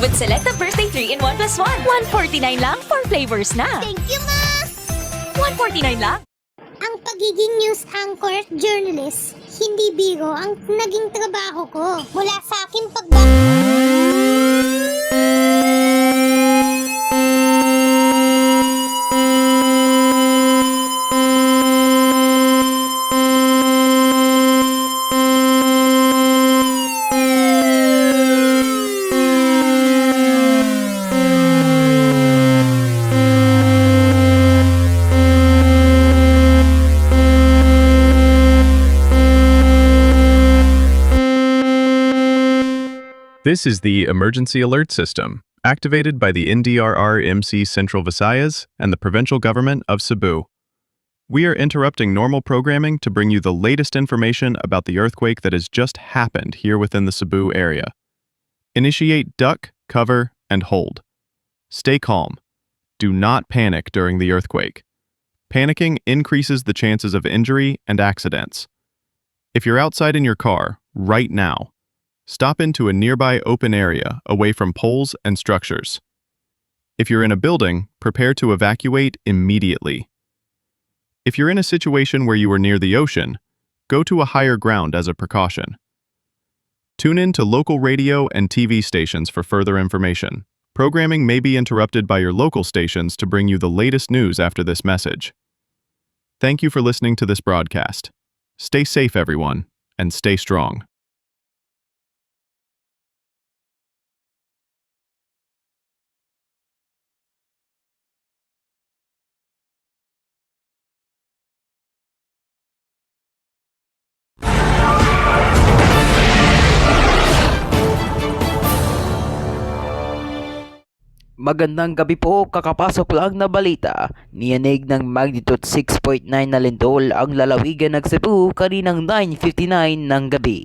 With Selecta Birthday 3-in-1 plus 1. 149 lang, 4 flavors na. Thank you, Ma! 149 lang. Ang pagiging news anchor at journalist, hindi biro ang naging trabaho ko. Mula sa aking This is the Emergency Alert System, activated by the NDRR-MC Central Visayas and the Provincial Government of Cebu. We are interrupting normal programming to bring you the latest information about the earthquake that has just happened here within the Cebu area. Initiate duck, cover, and hold. Stay calm. Do not panic during the earthquake. Panicking increases the chances of injury and accidents. If you're outside in your car, right now, stop into a nearby open area away from poles and structures. If you're in a building, prepare to evacuate immediately. If you're in a situation where you are near the ocean, go to a higher ground as a precaution. Tune in to local radio and TV stations for further information. Programming may be interrupted by your local stations to bring you the latest news after this message. Thank you for listening to this broadcast. Stay safe, everyone, and stay strong. Magandang gabi po, kakapasok lang na balita. Niyanig ng magnitude 6.9 na lindol ang lalawigan ng Cebu kaninang 9:59 ng gabi.